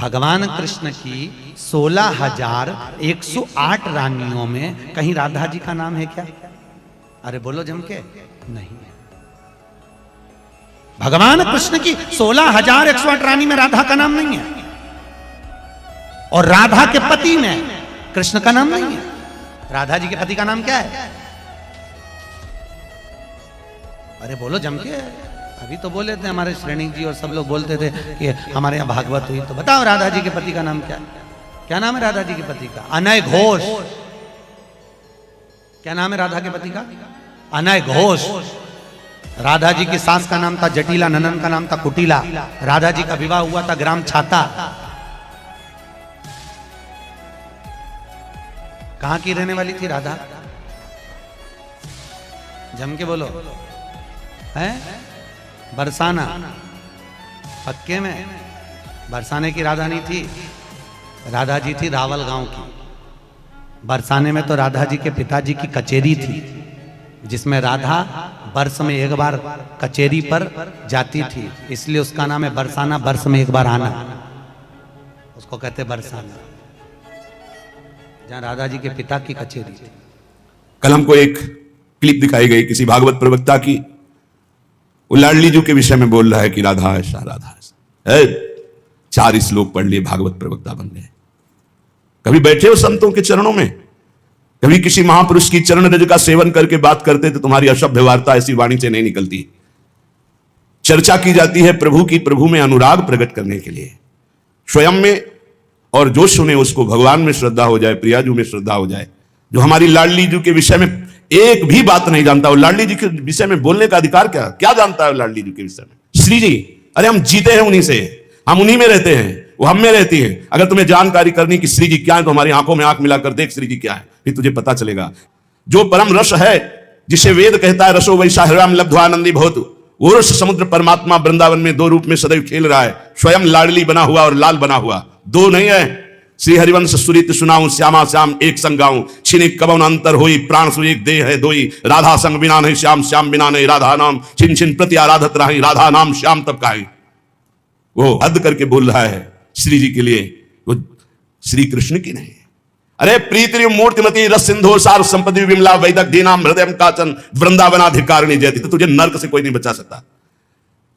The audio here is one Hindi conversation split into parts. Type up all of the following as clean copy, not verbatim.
भगवान कृष्ण की 16,108 रानियों में कहीं राधा जी का नाम है क्या? अरे बोलो जम के, नहीं है। भगवान कृष्ण की 16,108 रानी में राधा का नाम नहीं है, और राधा के पति में कृष्ण का नाम नहीं है। राधा जी के पति का नाम क्या है? अरे बोलो जम के, अभी तो बोले थे हमारे श्रेणी जी और सब लोग बोलते थे कि हमारे यहाँ भागवत हुई, तो बताओ राधा जी के पति का नाम क्या है? क्या नाम है राधा जी के पति का? अनय घोष। क्या नाम है राधा के पति का? अनय घोष। राधा जी की सास का नाम था जटिला, ननन का नाम था कुटिला। राधा जी का विवाह हुआ था ग्राम छाता। कहां की रहने वाली थी राधा? जम के बोलो, है बरसाना। पक्के में बरसाने की राधा नहीं थी, राधा जी थी रावल गांव की। बरसाने में तो राधा जी के पिताजी की कचेरी थी, जिसमें राधा वर्ष में एक बार कचेरी पर जाती थी, इसलिए उसका नाम है बरसाना। वर्ष में एक बार आना, उसको कहते बरसाना, जहां राधा जी के पिता की कचेरी थी। कल हमको एक क्लिप दिखाई गई किसी भागवत प्रवक्ता की, वो लाडली जी के विषय में बोल रहा है कि राधा ऐसा राधा ऐसा। 4 श्लोक पढ़ लिए, भागवत प्रवक्ता बन गए। कभी बैठे हो संतों के चरणों में? कभी किसी महापुरुष की चरण रज का सेवन करके बात करते तो तुम्हारी असभ्य वार्ता ऐसी वाणी से नहीं निकलती। चर्चा की जाती है प्रभु की, प्रभु में अनुराग प्रकट करने के लिए, स्वयं में, और जो सुने उसको भगवान में श्रद्धा हो जाए, प्रियाजू में श्रद्धा हो जाए। जो हमारी लाडली जी के विषय में एक भी बात नहीं जानता, वो लाडली जी के विषय में बोलने का अधिकार क्या जानता है लाडली जी के विषय में? श्री जी, अरे हम जीते हैं उन्हीं से, हम उन्हीं में रहते हैं, वो हम में रहती है। अगर तुम्हें जानकारी करनी कि श्री जी क्या है तो हमारी आंखों में आंख मिलाकर देख श्री जी क्या है, फिर तुझे पता चलेगा। जो परम रस है, जिसे वेद कहता है रसो वैसा हृदय लब्ध्वानंदी भवतु, वो रस समुद्र परमात्मा वृंदावन में 2 रूप में सदैव खेल रहा है, स्वयं लाडली बना हुआ और लाल बना हुआ। 2 नहीं है। श्री हरिवंश सुरित सुनाऊं, श्यामा श्याम एक संग गाऊं, छिनिक कबन अंतर होई, प्राण सु एक देह है दोई, राधा संग बिना नहीं श्याम, श्याम बिना नहीं राधा नाम, छिन छिन प्रति आराधत रही, राधा नाम श्याम तब काहे। वो हद करके बोल रहा है श्री जी के लिए, वो श्री कृष्ण की नहीं। अरे प्रीति मूर्तिमती रस सिंधु सार संपत्ति विमला वैदक दीनाम हृदय काचन वृंदावनाधिकारिणी जयति। तो तुझे नर्क से कोई नहीं बचा सकता।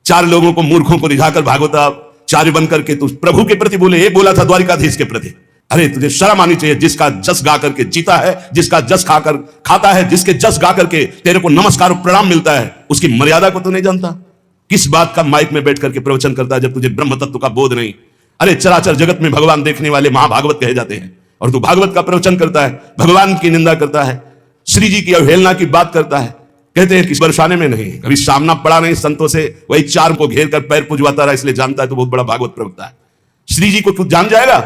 4 लोगों को, मूर्खों को रिझाकर भागवताचार्य बनकर के तू प्रभु के प्रति बोले, एक बोला था द्वारिकाधीश के प्रति। अरे तुझे शर्म आनी चाहिए। जिसका जस गा करके जीता है, जिसका जस खाकर खाता है, जिसके जस गा करके तेरे को नमस्कार और प्रणाम मिलता है, उसकी मर्यादा को तो नहीं जानता। किस बात का माइक में बैठ करके प्रवचन करता है जब तुझे ब्रह्म तत्व का बोध नहीं? अरे चराचर जगत में भगवान देखने वाले महाभागवत कहे जाते हैं, और तू भागवत का प्रवचन करता है, भगवान की निंदा करता है, श्री जी की अवहेलना की बात करता है। कहते हैं कि बरसाने में नहीं, कभी सामना पड़ा नहीं संतों से, वही 4 को घेर कर पैर पुजवाता रहा, इसलिए जानता है तो बहुत बड़ा भागवत प्रवक्ता है। श्री जी को तू जान जाएगा?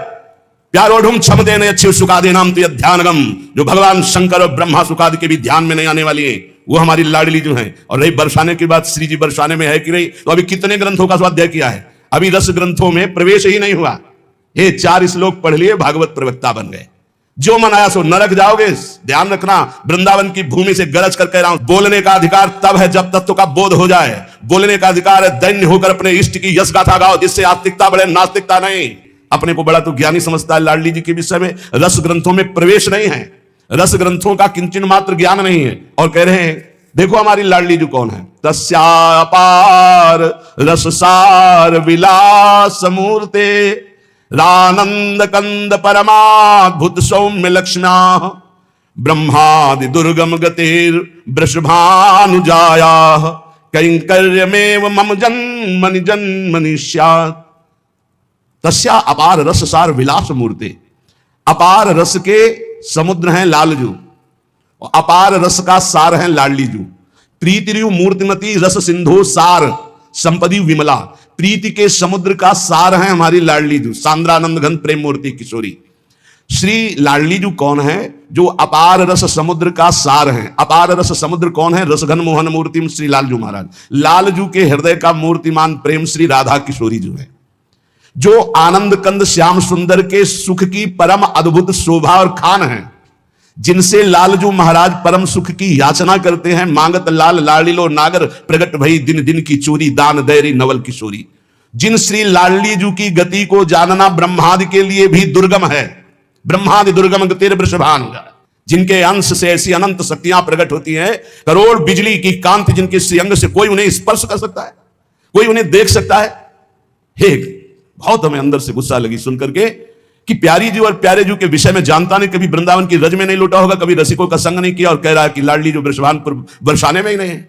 प्यारो ढूंढ क्षम देने अच्छे सुखादे नाम तो ध्यानगम, जो भगवान शंकर और ब्रह्मा सुखादि के भी ध्यान में नहीं आने वाली है, वो हमारी लाडली जो है। और रही बरसाने की बात, श्री जी बरसाने में है कि नहीं, तो अभी कितने ग्रंथों का स्वाध्याय किया है? अभी 10 ग्रंथों में प्रवेश ही नहीं हुआ। ये 4 श्लोक पढ़ लिए, भागवत प्रवक्ता बन गए। जो मन आया सो नरक जाओगे। ध्यान रखना, वृंदावन की भूमि से गरज कर कह रहा हूं, बोलने का अधिकार तब है जब तत्व का बोध हो जाए। बोलने का अधिकार है दैन्य होकर अपने इष्ट की यश गाथा गाओ, जिससे आस्तिकता बढ़े, नास्तिकता नहीं। अपने को बड़ा तो ज्ञानी समझता है लाडली जी के विषय में। रस ग्रंथों में प्रवेश नहीं है, रस ग्रंथों का किंचन मात्र ज्ञान नहीं है। और कह रहे हैं देखो हमारी लाडली जी कौन है? तस्यापार रससार विलास मूर्ते, रानंद कंद परमाद्भुत सौम्य लक्ष्म्या, ब्रह्मादि दुर्गम गतिर वृषभानुजाया, कैंकर्यमेव मम जन्मनि जन्मनि स्यात्। तस्या अपार रस सार विलास मूर्ते। अपार रस के समुद्र हैं लालजू, और अपार रस का सार है लाडली जू। प्रीति मूर्तिमती रस सिंधु सार संपदी विमला। प्रीति के समुद्र का सार है हमारी लाडली जू, सांद्रानंद घन प्रेम मूर्ति किशोरी। श्री लाडली जू कौन है? जो अपार रस समुद्र का सार है। अपार रस समुद्र कौन है? रसघन मोहन मूर्ति श्री लालजू महाराज। लालजू के हृदय का मूर्तिमान प्रेम श्री राधा किशोरी जू है, जो आनंद कंद श्याम सुंदर के सुख की परम अद्भुत शोभा और खान है, जिनसे लालजू महाराज परम सुख की याचना करते हैं। मांगत लाल लाड़िलो नागर, प्रगट भई दिन दिन की चोरी, दान दैरी नवल किशोरी। जिन श्री लाडली जी की गति को जानना ब्रह्मादि के लिए भी दुर्गम है। ब्रह्मादि दुर्गम गतिर वृषभान, जिनके अंश से ऐसी अनंत शक्तियां प्रकट होती हैं, करोड़ बिजली की कांति जिनके श्रीअंग से कोई उन्हें स्पर्श कर सकता है, कोई उन्हें देख सकता है। हे, बहुत हमें अंदर से गुस्सा लगी सुनकर के कि प्यारी जी और प्यारे जी के विषय में जानता नहीं, कभी वृंदावन की रज में नहीं लौटा होगा, कभी रसिकों का संग नहीं किया, और कह रहा है कि लाडली जो वृषभानपुर बरसाने में ही नहीं है।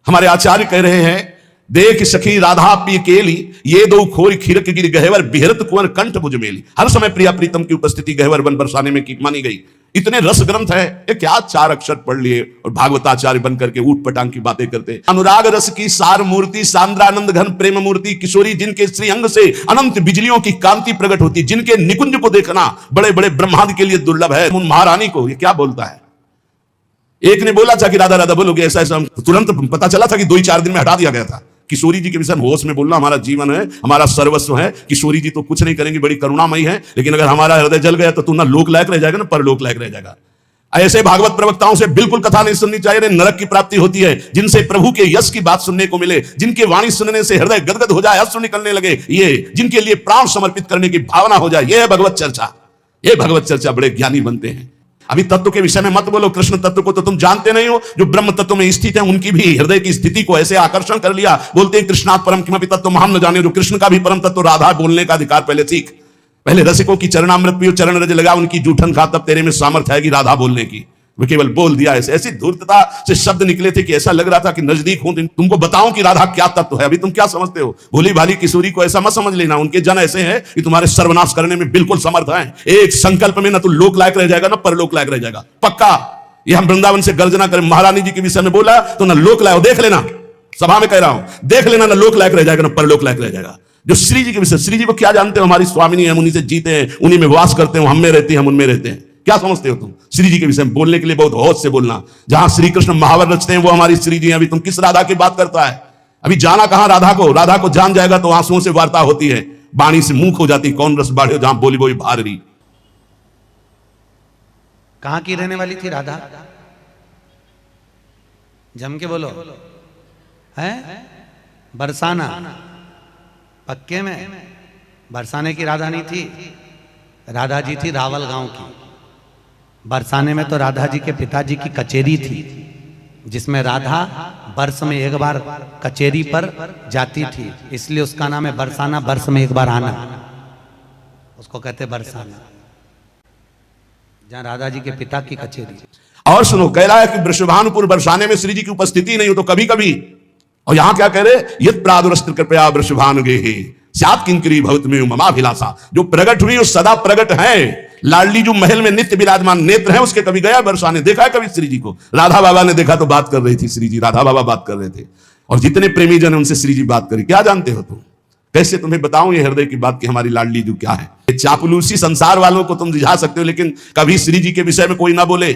हमारे आचार्य कह रहे हैं, देख सखी राधा पी केली, ये दो खोरी खीरक गिर गहवर बिहरत कुंवर कंठ भुज मेली। हर समय प्रिया प्रीतम की उपस्थिति गहवर वन बरसाने में की मानी गई। इतने रस ग्रंथ है, ये क्या 4 अक्षर पढ़ लिए और भागवताचार्य बनकर के ऊट पटांग की बातें करते। अनुराग रस की सार मूर्ति, सांद्रानंद घन प्रेम मूर्ति किशोरी, जिनके श्रीअंग से अनंत बिजलियों की कांति प्रकट होती, जिनके निकुंज को देखना बड़े बड़े ब्रह्मादि के लिए दुर्लभ है। उन महारानी को ये क्या बोलता है। एक ने बोला था कि राधा राधा बोलोगे, ऐसा ऐसा तुरंत पता चला था कि 2-4 दिन में हटा दिया गया था। किशोरी जी के विषय में होश में बोलना हमारा जीवन है, हमारा सर्वस्व है। किशोरी जी तो कुछ नहीं करेंगी, बड़ी करुणामयी है, लेकिन अगर हमारा हृदय जल गया तो तू ना लोक लायक रह जाएगा ना परलोक लायक रह जाएगा। ऐसे भागवत प्रवक्ताओं से बिल्कुल कथा नहीं सुननी चाहिए, नरक की प्राप्ति होती है। जिनसे प्रभु के यश की बात सुनने को मिले, जिनके वाणी सुनने से हृदय गदगद हो जाए, अश्रु निकलने लगे, ये जिनके लिए प्राण समर्पित करने की भावना हो जाए, यह है भगवत चर्चा। ये भगवत चर्चा बड़े ज्ञानी बनते हैं। अभी तत्व के विषय में मत बोलो, कृष्ण तत्व को तो तुम जानते नहीं हो। जो ब्रह्म तत्व में स्थित है, उनकी भी हृदय की स्थिति को ऐसे आकर्षण कर लिया। बोलते हैं कृष्णात् परम किमपि तत्व हम न जाने। जो कृष्ण का भी परम तत्व राधा बोलने का अधिकार पहले सीख। पहले रसिकों की चरणामृत पियो, चरण रज लगा, उनकी जूठन खा, तब तेरे में सामर्थ्य आएगी राधा बोलने की। वो केवल बोल दिया, ऐसी धूर्तता से शब्द निकले थे कि ऐसा लग रहा था कि नजदीक हूं, तुमको बताऊं कि राधा क्या तत्व है। अभी तुम क्या समझते हो। भोली भाली किशोरी को ऐसा मत समझ लेना। उनके जन ऐसे हैं कि तुम्हारे सर्वनाश करने में बिल्कुल समर्थ हैं। एक संकल्प में ना तू लोक लायक रह जाएगा ना परलोक लायक रह जाएगा, पक्का। ये हम वृंदावन से गर्जना करें। महारानी जी के विषय में बोला तो ना लोक लायक, देख लेना, सभा में कह रहा हूं, देख लेना, ना लोक लायक रह जाएगा ना परलोक लायक रह जाएगा। जो श्री जी के विषय, श्री जी को क्या जानते हो, हमारी स्वामिनी है, उन्हीं से जीते हैं, उन्हीं में वास करते हैं, हम में रहते हैं, हम उनमें रहते हैं। क्या समझते हो तुम। श्री जी के विषय में बोलने के लिए बहुत होश से बोलना। जहां श्री कृष्ण महावर रचते हैं वो हमारी श्री जी हैं। अभी तुम किस राधा की बात करता है। अभी जाना कहां राधा को। राधा को जान जाएगा तो आंसुओं से वार्ता होती है, बाणी से मुंह हो जाती, कौन रस बाढ़े जहां बोली बोली भार रही। कहां की रहने वाली थी राधा, जम के बोलो। है बरसाना, पक्के में बरसाने की राधा नहीं थी। राधा जी थी रावल गांव की। बरसाने में तो राधा जी के पिताजी की कचेरी थी, जिसमें राधा वर्ष में एक बार कचेरी पर जाती थी, इसलिए उसका नाम है बरसाना। वर्ष में एक बार आना, उसको कहते बरसाना, जहां राधा जी के पिता की कचेरी। और सुनो, कह रहा है कि वृषभानुपुर बरसाने में श्री जी की उपस्थिति नहीं हो तो कभी कभी। और यहां क्या कह रहे, यत् प्रादुरस्त्र कृपया वृषभानुगे सात किंकरी भवत में ममाभिलाषा। जो प्रकट हुई वो सदा प्रकट है। लाडली जो महल में नित्य विराजमान नेत्र है उसके। कभी गया बरसाने, देखा है कभी श्री जी को। राधा बाबा ने देखा तो बात कर रही थी श्री जी, राधा बाबा बात कर रहे थे, और जितने प्रेमी जन उनसे श्री जी बात करी। क्या जानते हो तुम, कैसे तुम्हें बताऊं ये हृदय की बात कि हमारी लाडली जो क्या है। चापलूसी संसार वालों को तुम रिझा सकते हो, लेकिन कभी श्री जी के विषय में कोई ना बोले।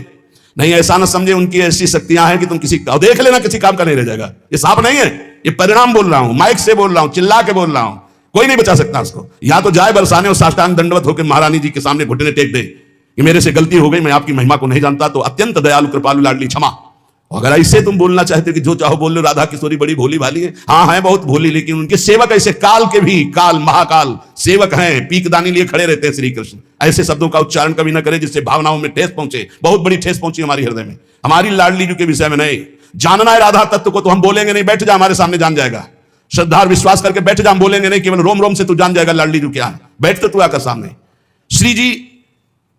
नहीं, ऐसा ना समझे उनकी ऐसी शक्तियां हैं कि तुम किसी देख लेना किसी काम का नहीं रह जाएगा। ये साफ नहीं है, ये परिणाम बोल रहा हूं, माइक से बोल रहा हूं, चिल्ला के बोल रहा हूं। कोई नहीं बचा सकता उसको। या तो जाए बरसाने और साष्टांग दंडवत होकर महारानी जी के सामने घुटने टेक दे कि मेरे से गलती हो गई, मैं आपकी महिमा को नहीं जानता, तो अत्यंत दयालु कृपालु लाडली क्षमा। अगर ऐसे तुम बोलना चाहते हो कि जो चाहो बोल लो, राधा किशोरी बड़ी भोली भाली है, हाँ है बहुत भोली, लेकिन उनके सेवक ऐसे काल के भी काल महाकाल सेवक हैं, पीकदानी लिए खड़े रहते हैं श्री कृष्ण। ऐसे शब्दों का उच्चारण कभी ना करे जिससे भावनाओं में ठेस पहुंचे। बहुत बड़ी ठेस पहुंची हमारी हृदय में। हमारी लाडली जी के विषय में नहीं जानना है राधा तत्व को तो हम बोलेंगे नहीं, बैठ जा हमारे सामने जान जाएगा। श्रद्धा और विश्वास करके बैठ जा, हम बोलेंगे नहीं, केवल रोम रोम से तू जान जाएगा लाडली जी क्या है। बैठ तो तू आकर सामने। श्री जी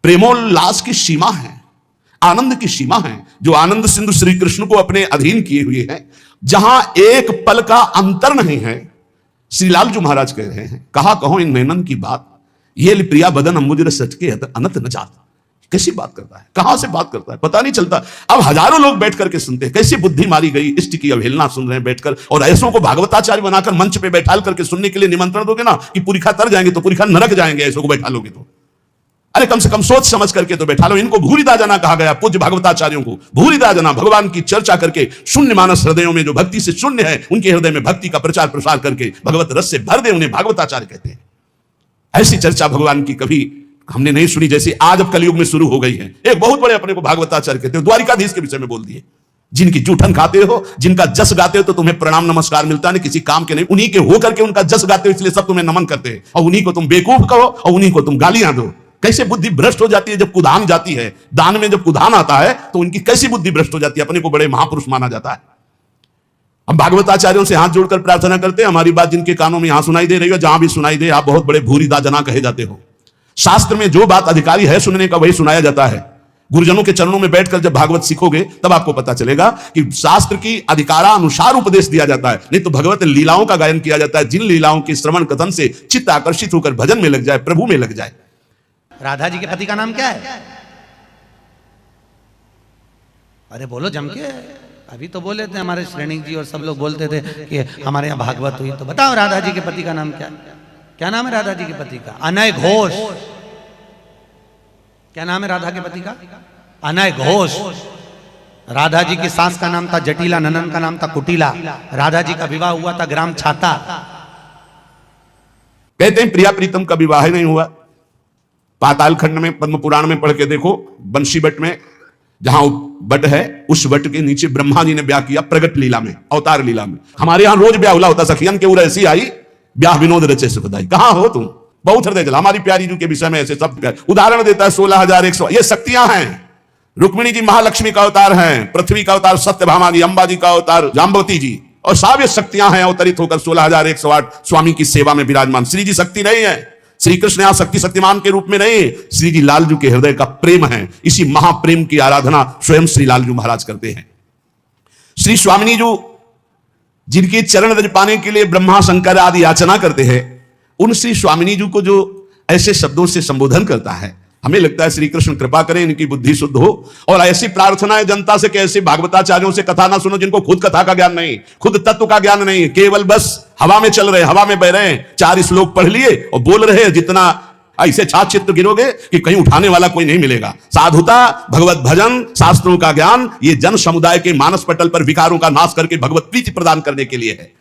प्रेमोल्लास की सीमा है, आनंद की सीमा है, जो आनंद सिंधु श्री कृष्ण को अपने अधीन किए हुए हैं, जहां एक पल का अंतर नहीं है। श्रीलाल जी महाराज कह रहे हैं, कहा कहो इन नैनन की बात, ये प्रिया बदन अंबुज सच के अनंत न जात। कैसी बात करता है, कहां से बात करता है, पता नहीं चलता। अब हजारों लोग बैठ करके सुनते हैं, कैसी बुद्धि मारी गई, इष्ट की अवहेलना सुन रहे हैं बैठकर। और ऐसों को भागवताचार्य बनाकर मंच पे बैठाल करके सुनने के लिए निमंत्रण दोगे ना कि पुरिखा तर जाएंगे तो पुरिखा नरक जाएंगे। ऐसों को बैठा लोगे तो अरे कम से कम सोच समझ करके तो बैठा लो। इनको भूरिदा जना कहा गया, पूज्य भागवताचार्यों को भूरिदा जना। भगवान की चर्चा करके शून्य मानस हृदयों में, जो भक्ति से शून्य है, उनके हृदय में भक्ति का प्रचार प्रसार करके भगवत रस से भर दे, उन्हें भागवताचार्य कहते हैं। ऐसी चर्चा भगवान की कभी हमने नहीं सुनी जैसी आज अब कलयुग में शुरू हो गई है। एक बहुत बड़े अपने को भागवताचार्य कहते हैं, द्वारिकाधीश के विषय में बोल दिए। जिनकी जूठन खाते हो, जिनका जस गाते हो तो तुम्हें प्रणाम नमस्कार मिलता नहीं, किसी काम के नहीं, उन्हीं के होकर के उनका जस गाते हो इसलिए सब तुम्हें नमन करते हैं, और उन्हीं को तुम बेवकूफ कहो और उन्हीं को तुम गालियां दो। कैसे बुद्धि भ्रष्ट हो जाती है जब कुधान जाती है, दान में जब कुधान आता है तो उनकी कैसी बुद्धि भ्रष्ट हो जाती है, अपने को बड़े महापुरुष माना जाता है। हम भागवताचार्यों से हाथ जोड़कर प्रार्थना करते हैं, हमारी बात जिनके कानों में यहां सुनाई दे रही है, जहां भी सुनाई दे, आप बहुत बड़े भूरिदा जना कहे जाते हो। शास्त्र में जो बात अधिकारी है सुनने का वही सुनाया जाता है। गुरुजनों के चरणों में बैठकर जब भागवत सीखोगे तब आपको पता चलेगा कि शास्त्र की अधिकारानुसार उपदेश दिया जाता है, नहीं तो भगवत लीलाओं का गायन किया जाता है, जिन लीलाओं के श्रवण कथन से चित्त आकर्षित होकर भजन में लग जाए, प्रभु में लग जाए। राधा जी के पति का नाम क्या है? अरे बोलो जम के, अभी तो बोले थे हमारे श्रेणी जी और सब लोग बोलते थे कि हमारे यहाँ भागवत हुई, तो बताओ राधा जी के पति का नाम क्या? क्या नाम है राधा जी के पति का? अनय घोष। क्या नाम है राधा के पति का? अनय घोष। राधा जी की सास का नाम था जटिला, ननन का नाम था कुटिला। राधा जी का विवाह हुआ था ग्राम छाता। कहते हैं प्रिया प्रीतम का विवाह नहीं हुआ। पाताल खंड में पद्म पुराण में पढ़ के देखो, बंशी बट में जहां बट है उस बट के नीचे ब्रह्मा जी ने ब्याह किया प्रगट लीला में, अवतार लीला में। हमारे यहां रोज ब्याह हुआ होता, सखियन के उर ऐसी आई ब्याह विनोद रचे सुखदाई। कहां हो तुम? बहुत हृदय जला। हमारी प्यारी जी के विषय में ऐसे सब उदाहरण देता है 16,100। ये शक्तियां हैं। रुक्मिणी जी महालक्ष्मी का अवतार हैं, पृथ्वी का अवतार सत्यभामा जी, अंबा जी का अवतार जाम्बवती जी, और सब ये शक्तियां हैं अवतरित होकर 16,108 स्वामी की सेवा में विराजमान। श्री जी शक्ति नहीं है, श्री कृष्ण यहां शक्ति शक्तिमान के रूप में नहीं, श्री जी लालजू के हृदय का प्रेम है। इसी महाप्रेम की आराधना स्वयं श्री लालजू महाराज करते हैं। श्री स्वामिनी जी जिनके चरण रज पाने के लिए ब्रह्मा शंकर आदि याचना करते हैं, उन श्री स्वामिनी जी को जो ऐसे शब्दों से संबोधन करता है, हमें लगता है श्री कृष्ण कृपा करें इनकी बुद्धि शुद्ध हो। और ऐसी प्रार्थना है जनता से कि ऐसे भागवताचार्यों से कथा ना सुनो जिनको खुद कथा का ज्ञान नहीं, खुद तत्व का ज्ञान नहीं, केवल बस हवा में चल रहे, हवा में बह रहे हैं, 4 श्लोक पढ़ लिए और बोल रहे हैं। जितना ऐसे छात्र चित्त गिरोगे कि कहीं उठाने वाला कोई नहीं मिलेगा। साधुता, भगवत भजन, शास्त्रों का ज्ञान, ये जन समुदाय के मानस पटल पर विकारों का नाश करके भगवत प्रीति प्रदान करने के लिए है।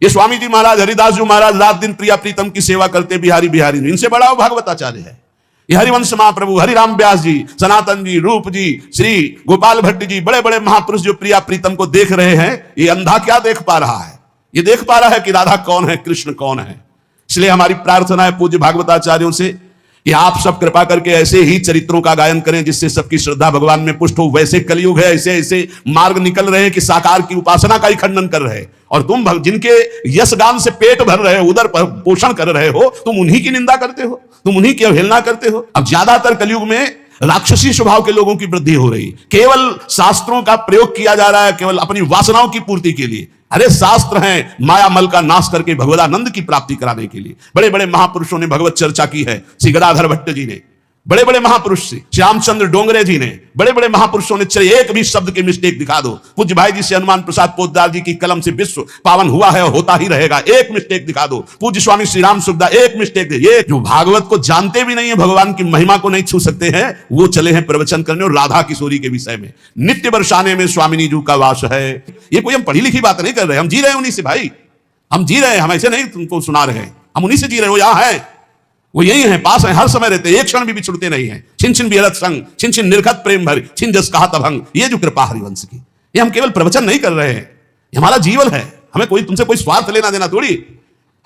ये स्वामी जी महाराज, हरिदास जी महाराज रात दिन प्रिया प्रीतम की सेवा करते बिहारी बिहारी, इनसे बड़ा वो भागवताचार्य है। ये हरिवंश महाप्रभु, हरिराम व्यास जी, सनातन जी, रूप जी, श्री गोपाल भट्ट जी, बड़े बड़े महापुरुष जो प्रिया प्रीतम को देख रहे हैं, ये अंधा क्या देख पा रहा है? ये देख पा रहा है कि राधा कौन है, कृष्ण कौन है। इसलिए हमारी प्रार्थना है पूज्य भागवताचार्यों से कि आप सब कृपा करके ऐसे ही चरित्रों का गायन करें जिससे सबकी श्रद्धा भगवान में पुष्ट हो। वैसे कलयुग है, ऐसे ऐसे मार्ग निकल रहे हैं कि साकार की उपासना का ही खंडन कर रहे हैं, और तुम जिनके यश गान से पेट भर रहे हो, उदर पोषण कर रहे हो, तुम उन्हीं की निंदा करते हो, तुम उन्हीं की अवहेलना करते हो। अब ज्यादातर कलयुग में राक्षसी स्वभाव के लोगों की वृद्धि हो रही, केवल शास्त्रों का प्रयोग किया जा रहा है केवल अपनी वासनाओं की पूर्ति के लिए। अरे शास्त्र हैं माया मल का नाश करके भगवदानंद की प्राप्ति कराने के लिए। बड़े बड़े महापुरुषों ने भगवत चर्चा की है। श्री गदाधर भट्ट जी ने, बड़े बड़े महापुरुष से श्यामचंद्र डोंगरे जी ने, बड़े बड़े महापुरुषों ने, चलिए एक भी शब्द की मिस्टेक दिखा दो। पूज्य भाई जी से हनुमान प्रसाद पोद्दार जी की कलम से विश्व पावन हुआ है और होता ही रहेगा, एक मिस्टेक दिखा दो। पूज्य स्वामी श्री राम सुखदा एक मिस्टेक दे। ये जो भागवत को जानते भी नहीं है, भगवान की महिमा को नहीं छू सकते हैं, वो चले हैं प्रवचन करने और राधा किशोरी के विषय में। नित्य बरसाने में स्वामिनी जी का वास है। ये कोई हम पढ़ी लिखी बात नहीं कर रहे, हम जी रहे हैं उन्हीं से भाई, हम जी रहे हैं, हम ऐसे नहीं तुमको सुना रहे हैं, हम उन्हीं से जी रहे हैं। वो यहाँ है, वो यही है, पास है, हर समय रहते, एक क्षण भी बिछुड़ते नहीं है। छिन छिन बिहरत संग, छिन छिन निर्घत प्रेम भर, छिन जस कहा तभंग। ये जो कृपा हरिवंश की, ये हम केवल प्रवचन नहीं कर रहे हैं, ये हमारा जीवन है। हमें कोई तुमसे कोई स्वार्थ लेना देना थोड़ी,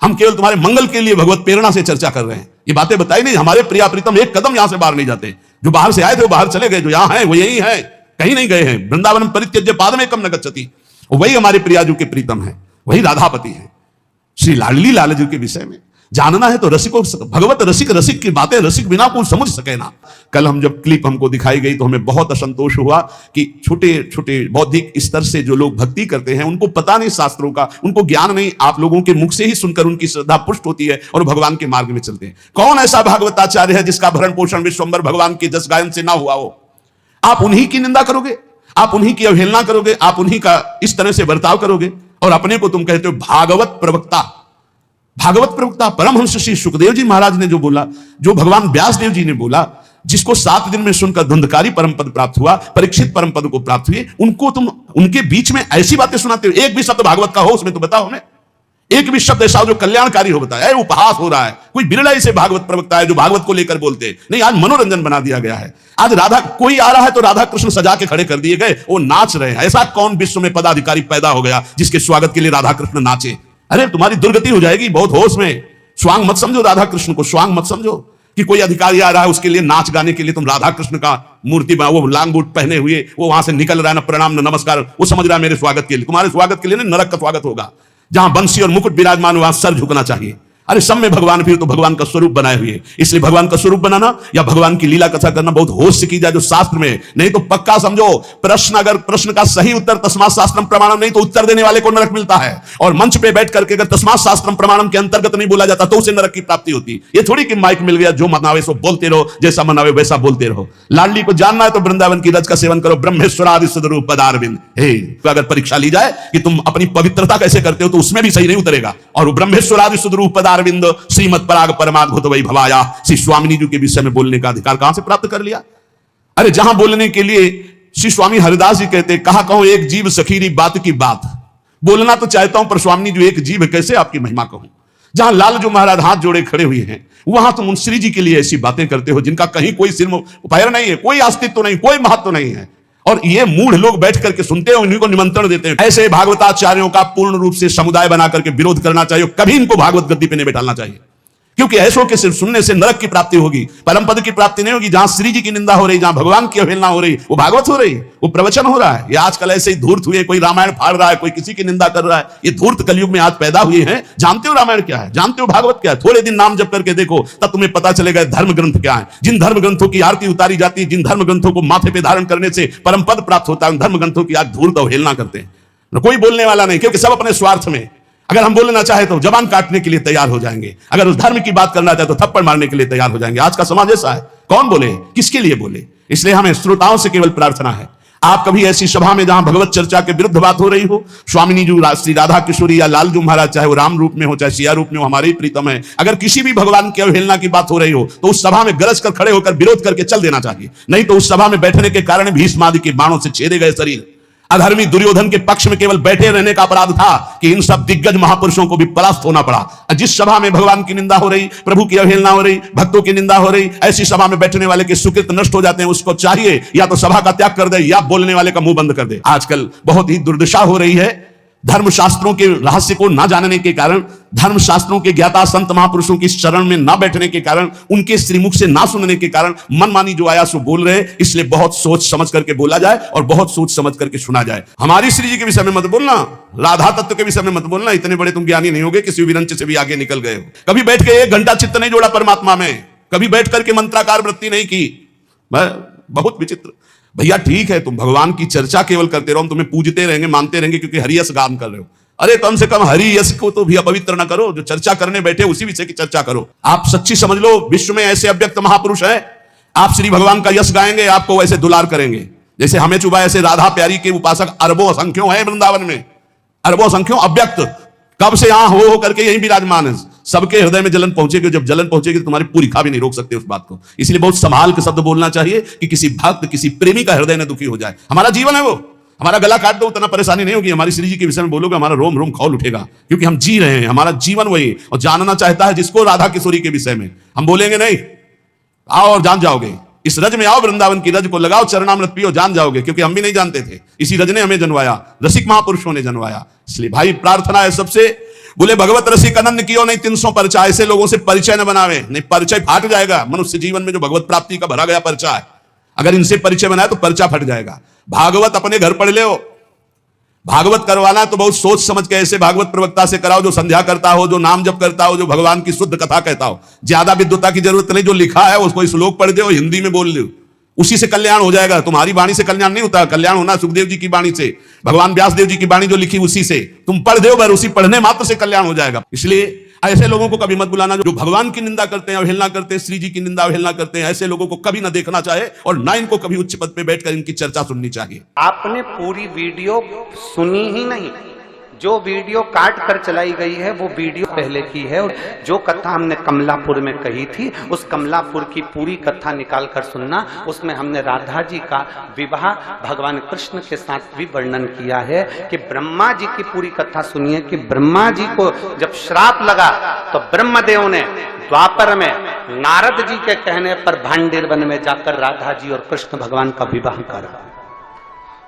हम केवल तुम्हारे मंगल के लिए भगवत प्रेरणा से चर्चा कर रहे हैं। ये बातें बताई नहीं, हमारे प्रिया प्रीतम एक कदम यहां से बाहर नहीं जाते। जो बाहर से आए थे वो बाहर चले गए, जो यहां है वो यही है, कहीं नहीं गए हैं। वृंदावन परित्यज्य पादमेकं न गच्छति, वही हमारे प्रियाजू के प्रीतम है, वही राधापति है। श्री लाडली लालजू के विषय में जानना है तो रसिकों, भगवत रसिक रसिक की बातें रसिक बिना को समझ सके ना। कल हम जब क्लिप हमको दिखाई गई तो हमें बहुत असंतोष हुआ कि छोटे छोटे बौद्धिक स्तर से जो लोग भक्ति करते हैं, उनको पता नहीं शास्त्रों का, उनको ज्ञान नहीं, आप लोगों के मुख से ही सुनकर उनकी श्रद्धा पुष्ट होती है और भगवान के मार्ग में चलते हैं। कौन ऐसा भागवताचार्य है जिसका भरण पोषण विश्वम्भर भगवान के जस गायन से ना हुआ हो? आप उन्हीं की निंदा करोगे, आप उन्हीं की अवहेलना करोगे, आप उन्हीं का इस तरह से बर्ताव करोगे, और अपने को तुम कहते हो भागवत प्रवक्ता। भागवत प्रवक्ता परमहंस श्री सुखदेव जी महाराज ने जो बोला, जो भगवान व्यास देव जी ने बोला, जिसको 7 दिन में सुनकर धुंधकारी परम पद प्राप्त हुआ, परीक्षित परम पद को प्राप्त हुए, उनको तुम उनके बीच में ऐसी बातें सुनाते हो। एक भी शब्द भागवत का हो उसमें तो बताओ हमें, एक भी शब्द ऐसा हो जो कल्याणकारी हो बताया। उपहास हो रहा है, कोई बिरला ही से भागवत प्रवक्ता है जो भागवत को लेकर बोलते हैं। नहीं, आज मनोरंजन बना दिया गया है। आज राधा कोई आ रहा है तो राधा कृष्ण सजा के खड़े कर दिए गए, वो नाच रहे हैं। ऐसा कौन विश्व में पदाधिकारी पैदा हो गया जिसके स्वागत के लिए राधा कृष्ण नाचे? अरे तुम्हारी दुर्गति हो जाएगी, बहुत होश में। स्वांग मत समझो राधा कृष्ण को, स्वांग मत समझो कि कोई अधिकारी आ रहा है उसके लिए नाच गाने के लिए तुम राधा कृष्ण का मूर्ति बना, वो लांग बूट पहने हुए वो वहां से निकल रहा है, ना प्रणाम न नमस्कार, वो समझ रहा है मेरे स्वागत के लिए। तुम्हारे स्वागत के लिए नहीं, नरक का स्वागत होगा। जहां बंसी और मुकुट विराजमान वहां सर झुकना चाहिए। अरे सब में भगवान फिर तो भगवान का स्वरूप बनाए हुए, इसलिए भगवान का स्वरूप बनाना या भगवान की लीला कथा करना बहुत होश से की जाए जो शास्त्र में। नहीं तो पक्का समझो, प्रश्न अगर प्रश्न का सही उत्तर तस्मात् शास्त्रम प्रमाणम नहीं तो उत्तर देने वाले को नरक मिलता है। और मंच पे बैठ करके अगर तस्मात् शास्त्रम प्रमाणम के अंतर्गत नहीं बोला जाता तो उसे नरक की प्राप्ति होती। ये थोड़ी कि माइक मिल गया जो मनावे सो बोलते रहो, जैसा मनावे वैसा बोलते रहो। लाडली को जानना है तो वृंदावन की रज का सेवन करो, ब्रह्मेश्वरादि सदरूप पदारविंद। तो अगर परीक्षा ली जाए कि तुम अपनी पवित्रता कैसे करते हो तो उसमें भी सही नहीं उतरेगा। और ब्रह्मेश्वरादि सदरूप पदारविंद श्रीमद पराग परमाद्भुत वै भवाया, श्री स्वामिनी जी के विषय में बोलने का अधिकार कहां से प्राप्त कर लिया? अरे जहां बोलने के लिए श्री स्वामी हरिदास जी कहते कहा कहूं एक जीव सखीरी बात की बात। बोलना तो चाहता हूं पर स्वामी जी एक जीव है, कैसे आपकी महिमा कहूं। जहां लालजू महाराज हाथ जोड़े खड़े हुए हैं वहां तुम श्री जी के लिए ऐसी बातें करते हो जिनका कहीं कोई सिर पैर नहीं है, कोई अस्तित्व नहीं, कोई महत्व नहीं है। और ये मूढ़ लोग बैठ करके सुनते हैं, उन्हीं को निमंत्रण देते हैं। ऐसे भागवताचार्यों का पूर्ण रूप से समुदाय बना करके विरोध करना चाहिए, कभी इनको भागवत गद्दी पे नहीं बैठाना चाहिए। क्योंकि ऐसों के सिर्फ सुनने से नरक की प्राप्ति होगी, परम पद की प्राप्ति नहीं होगी। जहां श्री जी की निंदा हो रही, जहां भगवान की अवहेलना हो रही, वो भागवत हो रही, वो प्रवचन हो रहा है। ये आजकल ऐसे ही धूर्त हुए, कोई रामायण फाड़ रहा है, कोई किसी की निंदा कर रहा है। ये धूर्त कलयुग में आज पैदा हुए हैं। जानते हो रामायण क्या है, जानते हो भागवत क्या है? थोड़े दिन नाम जप करके देखो तब तुम्हें पता चलेगा धर्म ग्रंथ क्या है। जिन धर्म ग्रंथों की आरती उतारी जाती है, जिन धर्म ग्रंथों को माथे पे धारण करने से परम पद प्राप्त होता है, उन धर्म ग्रंथों की आज धूर्त अवहेलना करते हैं। कोई बोलने वाला नहीं, क्योंकि सब अपने स्वार्थ में। अगर हम बोलना चाहे तो जबान काटने के लिए तैयार हो जाएंगे, अगर उस धर्म की बात करना चाहे तो थप्पड़ मारने के लिए तैयार हो जाएंगे। आज का समाज ऐसा है, कौन बोले, किसके लिए बोले। इसलिए हमें श्रोताओं से केवल प्रार्थना है, आप कभी ऐसी सभा में जहां भगवत चर्चा के विरुद्ध बात हो रही हो, स्वामिनी जी श्री राधा किशोरी या लालजू महाराज, चाहे वो राम रूप में हो चाहे सिया रूप में हो, हमारे प्रीतम है, अगर किसी भी भगवान की अवहेलना की बात हो रही हो तो उस सभा में गरज कर खड़े होकर विरोध करके चल देना चाहिए। नहीं तो उस सभा में बैठने के कारण भीष्म आदि के बाणों से छेदे गए शरीर, अधर्मी दुर्योधन के पक्ष में केवल बैठे रहने का अपराध था कि इन सब दिग्गज महापुरुषों को भी परास्त होना पड़ा। जिस सभा में भगवान की निंदा हो रही, प्रभु की अवहेलना हो रही, भक्तों की निंदा हो रही, ऐसी सभा में बैठने वाले के सुकृत नष्ट हो जाते हैं। उसको चाहिए या तो सभा का त्याग कर दे या बोलने वाले का मुंह बंद कर दे। आजकल बहुत ही दुर्दशा हो रही है। धर्मशास्त्रों के रहस्य को ना जानने के कारण, धर्मशास्त्रों के ज्ञाता संत महापुरुषों की शरण में ना बैठने के कारण, उनके श्रीमुख से ना सुनने के कारण मनमानी जो आया सो बोल रहे। इसलिए बहुत सोच समझ करके बोला जाए और बहुत सोच समझ करके सुना जाए। हमारी श्री जी के विषय में मत बोलना, राधा तत्व के विषय में मत बोलना। इतने बड़े तुम ज्ञानी नहीं होगे, किसी विरंच से भी आगे निकल गए हो। कभी बैठ के 1 घंटा चित्त नहीं जोड़ा परमात्मा में, कभी बैठ करके मंत्राकार वृत्ति नहीं की। बहुत विचित्र। भैया ठीक है, तुम भगवान की चर्चा केवल करते रहो, हम तुम्हें पूजते रहेंगे, मानते रहेंगे क्योंकि हरियस गान कर रहे हो। अरे कम से कम हरि यश को तो भी अपवित्र ना करो। जो चर्चा करने बैठे उसी विषय की चर्चा करो। आप सच्ची समझ लो, विश्व में ऐसे अव्यक्त महापुरुष हैं, आप श्री भगवान का यश गाएंगे, आपको वैसे दुलार करेंगे। जैसे हमें चुबा, ऐसे राधा प्यारी के उपासक अरबों असंख्यों हैं वृंदावन में, अरबों असंख्यों अव्यक्त। कब से यहां हो करके यही विराजमान है। सबके हृदय में जलन पहुंचेगी, जब जलन पहुंचेगी तो तुम्हारी पूरी खा भी नहीं रोक सकते उस बात को। इसलिए बहुत संभाल के शब्द बोलना चाहिए कि किसी भक्त, किसी प्रेमी का हृदय न दुखी हो जाए। हमारा जीवन है वो, हमारा गला काट दो उतना परेशानी नहीं होगी। हमारी श्री जी के विषय में बोलोगे हमारा रोम रोम खौल उठेगा, क्योंकि हम जी रहे हैं, हमारा जीवन वही। और जानना चाहता है जिसको राधा किशोरी के विषय में, हम बोलेंगे नहीं, आओ और जान जाओगे। इस रज में आओ, वृंदावन की रज को लगाओ, चरणामृत पियो, जान जाओगे। क्योंकि हम भी नहीं जानते थे, इसी रज ने हमें जनवाया, रसिक महापुरुषों ने जनवाया। इसलिए भाई प्रार्थना है सबसे, बोले भगवत रसिक अनन्य कियो नहीं 300 पर्चा। ऐसे लोगों से परिचय न बनावे, नहीं परिचय फाट जाएगा। मनुष्य जीवन में जो भगवत प्राप्ति का भरा गया पर्चा है, अगर इनसे परिचय बनाए तो पर्चा फट जाएगा। भागवत अपने घर पढ़ ले हो, भागवत करवाना तो बहुत सोच समझ के ऐसे भागवत प्रवक्ता से कराओ जो संध्या करता हो, जो नाम जप करता हो, जो भगवान की शुद्ध कथा कहता हो। ज्यादा विद्वता की जरूरत नहीं, जो लिखा है उसको श्लोक पढ़ दो, हिंदी में बोल दो, उसी से कल्याण हो जाएगा। तुम्हारी वाणी से कल्याण नहीं होता, कल्याण होना सुखदेव जी की वाणी से, भगवान व्यास देव जी की वाणी जो लिखी उसी से। तुम पढ़ दो, उसी पढ़ने मात्र से कल्याण हो जाएगा। इसलिए ऐसे लोगों को कभी मत बुलाना जो भगवान की निंदा करते हैं, अवहेलना करते हैं, श्री जी की निंदा अवहेलना करते हैं। ऐसे लोगों को कभी ना देखना चाहिए और ना इनको कभी उच्च पद पे बैठकर इनकी चर्चा सुननी चाहिए। आपने पूरी वीडियो सुनी ही नहीं, जो वीडियो काट कर चलाई गई है वो वीडियो पहले की है, और जो कथा हमने कमलापुर में कही थी उस कमलापुर की पूरी कथा निकाल कर सुनना। उसमें हमने राधा जी का विवाह भगवान कृष्ण के साथ भी वर्णन किया है कि ब्रह्मा जी की पूरी कथा सुनिए कि ब्रह्मा जी को जब श्राप लगा तो ब्रह्मदेव ने द्वापर में नारद जी के कहने पर भांडेर वन में जाकर राधा जी और कृष्ण भगवान का विवाह करा।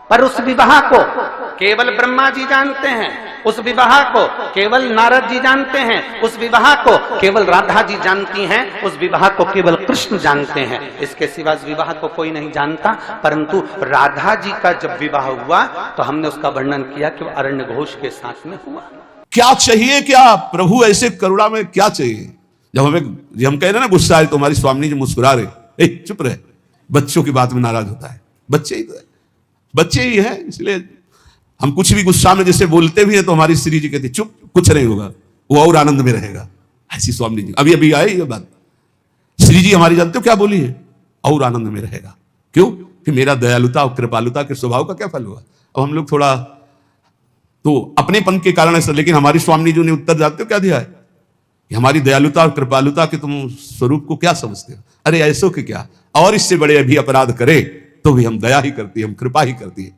पर उस विवाह को केवल ब्रह्मा जी जानते हैं, उस विवाह को केवल नारद जी जानते हैं, उस विवाह को केवल राधा जी जानती हैं, उस विवाह को केवल कृष्ण जानते हैं। इसके सिवा इस विवाह को कोई नहीं जानता। परंतु राधा जी का जब विवाह हुआ तो हमने उसका वर्णन किया कि वो अरण्य घोष के साथ में हुआ। क्या चाहिए, क्या प्रभु ऐसे करुणा में क्या चाहिए? जब हम कह रहे ना गुस्सा है तो हमारी स्वामी जी मुस्कुरा रहे, चुप रहे, बच्चों की बात में नाराज होता है, बच्चे ही तो है, बच्चे ही है। इसलिए हम कुछ भी गुस्सा में जैसे बोलते भी हैं तो हमारी श्री जी कहती चुप, कुछ नहीं होगा, वो और आनंद में रहेगा। ऐसी स्वामी जी अभी अभी आए ये बात, श्री जी हमारी जानते हो क्या बोली है? और आनंद में रहेगा। क्यों? कि मेरा दयालुता और कृपालुता के स्वभाव का क्या फल हुआ। अब हम लोग थोड़ा तो अपनेपन के कारण ऐसा, लेकिन हमारी स्वामी जी ने उत्तर जानते हो क्या दिया है कि हमारी दयालुता और कृपालुता के तुम स्वरूप को क्या समझते हो? अरे ऐसो के क्या, और इससे बड़े अभी अपराध करे तो भी हम दया ही करती है, हम कृपा ही करती है।